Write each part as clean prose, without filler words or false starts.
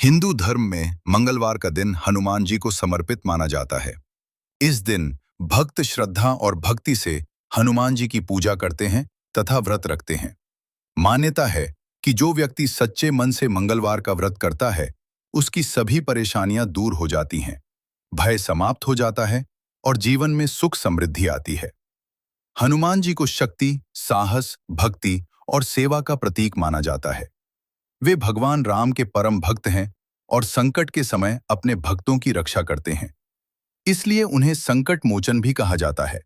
हिंदू धर्म में मंगलवार का दिन हनुमान जी को समर्पित माना जाता है। इस दिन भक्त श्रद्धा और भक्ति से हनुमान जी की पूजा करते हैं तथा व्रत रखते हैं। मान्यता है कि जो व्यक्ति सच्चे मन से मंगलवार का व्रत करता है, उसकी सभी परेशानियां दूर हो जाती हैं, भय समाप्त हो जाता है और जीवन में सुख समृद्धि आती है। हनुमान जी को शक्ति, साहस, भक्ति और सेवा का प्रतीक माना जाता है। वे भगवान राम के परम भक्त हैं और संकट के समय अपने भक्तों की रक्षा करते हैं। इसलिए उन्हें संकट मोचन भी कहा जाता है।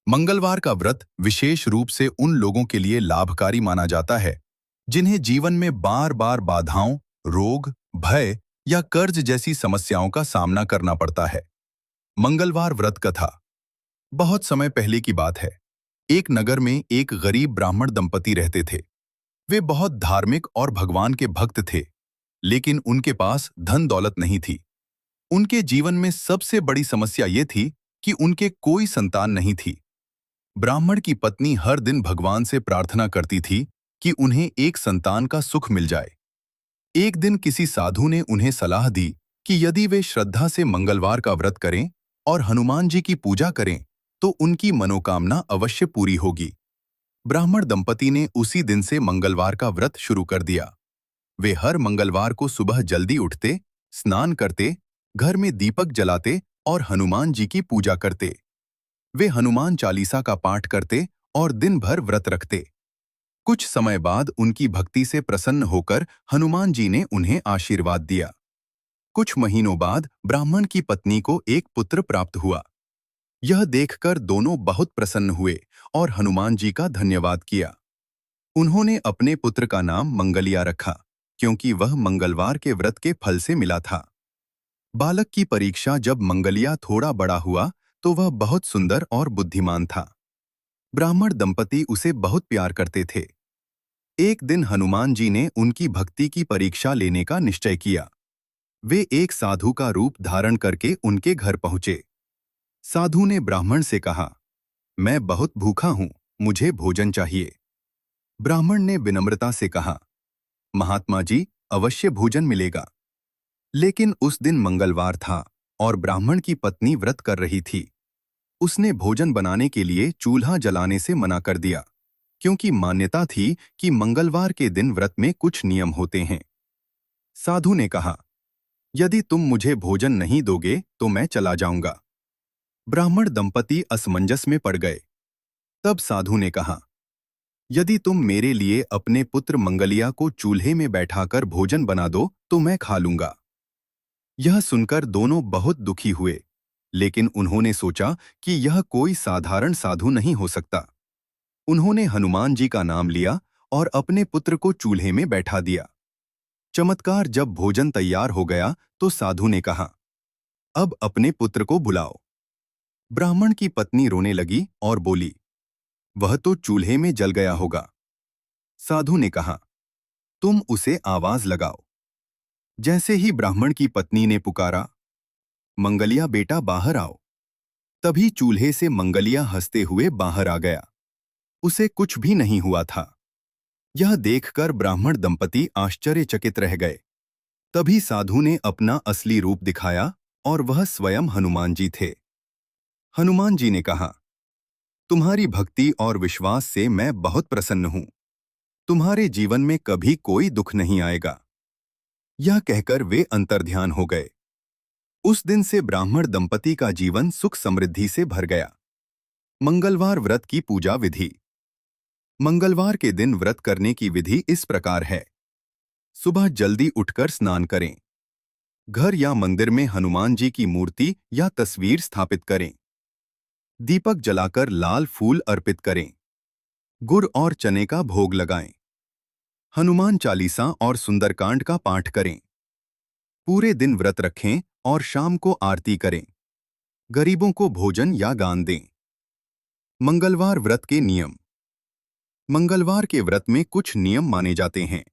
मंगलवार का व्रत विशेष रूप से उन लोगों के लिए लाभकारी माना जाता है जिन्हें जीवन में बार बार बाधाओं, रोग, भय या कर्ज जैसी समस्याओं का सामना करना पड़ता है। मंगलवार व्रत कथा। बहुत समय पहले की बात है। एक नगर में एक गरीब ब्राह्मण दंपति रहते थे। वे बहुत धार्मिक और भगवान के भक्त थे, लेकिन उनके पास धन दौलत नहीं थी। उनके जीवन में सबसे बड़ी समस्या ये थी कि उनके कोई संतान नहीं थी। ब्राह्मण की पत्नी हर दिन भगवान से प्रार्थना करती थी कि उन्हें एक संतान का सुख मिल जाए। एक दिन किसी साधु ने उन्हें सलाह दी कि यदि वे श्रद्धा से मंगलवार का व्रत करें और हनुमान जी की पूजा करें, तो उनकी मनोकामना अवश्य पूरी होगी। ब्राह्मण दंपति ने उसी दिन से मंगलवार का व्रत शुरू कर दिया। वे हर मंगलवार को सुबह जल्दी उठते, स्नान करते, घर में दीपक जलाते और हनुमान जी की पूजा करते। वे हनुमान चालीसा का पाठ करते और दिन भर व्रत रखते। कुछ समय बाद उनकी भक्ति से प्रसन्न होकर हनुमान जी ने उन्हें आशीर्वाद दिया। कुछ महीनों बाद ब्राह्मण की पत्नी को एक पुत्र प्राप्त हुआ। यह देखकर दोनों बहुत प्रसन्न हुए और हनुमान जी का धन्यवाद किया। उन्होंने अपने पुत्र का नाम मंगलिया रखा, क्योंकि वह मंगलवार के व्रत के फल से मिला था। बालक की परीक्षा जब मंगलिया थोड़ा बड़ा हुआ तो वह बहुत सुंदर और बुद्धिमान था। ब्राह्मण दंपति उसे बहुत प्यार करते थे। एक दिन हनुमान जी ने उनकी भक्ति की परीक्षा लेने का निश्चय किया। वे एक साधु का रूप धारण करके उनके घर पहुंचे। साधु ने ब्राह्मण से कहा, मैं बहुत भूखा हूं, मुझे भोजन चाहिए। ब्राह्मण ने विनम्रता से कहा, महात्मा जी, अवश्य भोजन मिलेगा। लेकिन उस दिन मंगलवार था और ब्राह्मण की पत्नी व्रत कर रही थी। उसने भोजन बनाने के लिए चूल्हा जलाने से मना कर दिया, क्योंकि मान्यता थी कि मंगलवार के दिन व्रत में कुछ नियम होते हैं। साधु ने कहा, यदि तुम मुझे भोजन नहीं दोगे तो मैं चला जाऊंगा। ब्राह्मण दंपति असमंजस में पड़ गए। तब साधु ने कहा, यदि तुम मेरे लिए अपने पुत्र मंगलिया को चूल्हे में बैठाकर भोजन बना दो तो मैं खा लूंगा। यह सुनकर दोनों बहुत दुखी हुए, लेकिन उन्होंने सोचा कि यह कोई साधारण साधु नहीं हो सकता। उन्होंने हनुमान जी का नाम लिया और अपने पुत्र को चूल्हे में बैठा दिया। चमत्कार, जब भोजन तैयार हो गया तो साधु ने कहा, अब अपने पुत्र को बुलाओ। ब्राह्मण की पत्नी रोने लगी और बोली, वह तो चूल्हे में जल गया होगा। साधु ने कहा, तुम उसे आवाज लगाओ। जैसे ही ब्राह्मण की पत्नी ने पुकारा, मंगलिया बेटा बाहर आओ, तभी चूल्हे से मंगलिया हंसते हुए बाहर आ गया। उसे कुछ भी नहीं हुआ था। यह देखकर ब्राह्मण दंपति आश्चर्यचकित रह गए। तभी साधु ने अपना असली रूप दिखाया और वह स्वयं हनुमान जी थे। हनुमान जी ने कहा, तुम्हारी भक्ति और विश्वास से मैं बहुत प्रसन्न हूं। तुम्हारे जीवन में कभी कोई दुख नहीं आएगा। यह कहकर वे अंतर्ध्यान हो गए। उस दिन से ब्राह्मण दंपति का जीवन सुख समृद्धि से भर गया। मंगलवार व्रत की पूजा विधि। मंगलवार के दिन व्रत करने की विधि इस प्रकार है। सुबह जल्दी उठकर स्नान करें। घर या मंदिर में हनुमान जी की मूर्ति या तस्वीर स्थापित करें। दीपक जलाकर लाल फूल अर्पित करें। गुड़ और चने का भोग लगाएं। हनुमान चालीसा और सुंदरकांड का पाठ करें। पूरे दिन व्रत रखें और शाम को आरती करें। गरीबों को भोजन या दान दें। मंगलवार व्रत के नियम। मंगलवार के व्रत में कुछ नियम माने जाते हैं।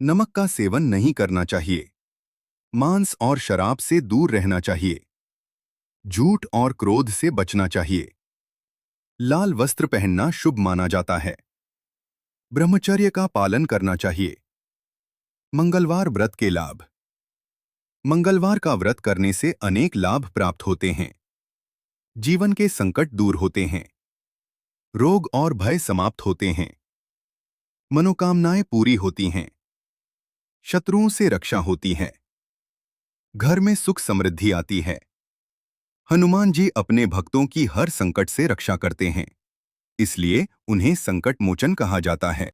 नमक का सेवन नहीं करना चाहिए। मांस और शराब से दूर रहना चाहिए। झूठ और क्रोध से बचना चाहिए। लाल वस्त्र पहनना शुभ माना जाता है। ब्रह्मचर्य का पालन करना चाहिए। मंगलवार व्रत के लाभ। मंगलवार का व्रत करने से अनेक लाभ प्राप्त होते हैं। जीवन के संकट दूर होते हैं। रोग और भय समाप्त होते हैं। मनोकामनाएं पूरी होती हैं। शत्रुओं से रक्षा होती है। घर में सुख समृद्धि आती है। हनुमान जी अपने भक्तों की हर संकट से रक्षा करते हैं, इसलिए उन्हें संकट मोचन कहा जाता है।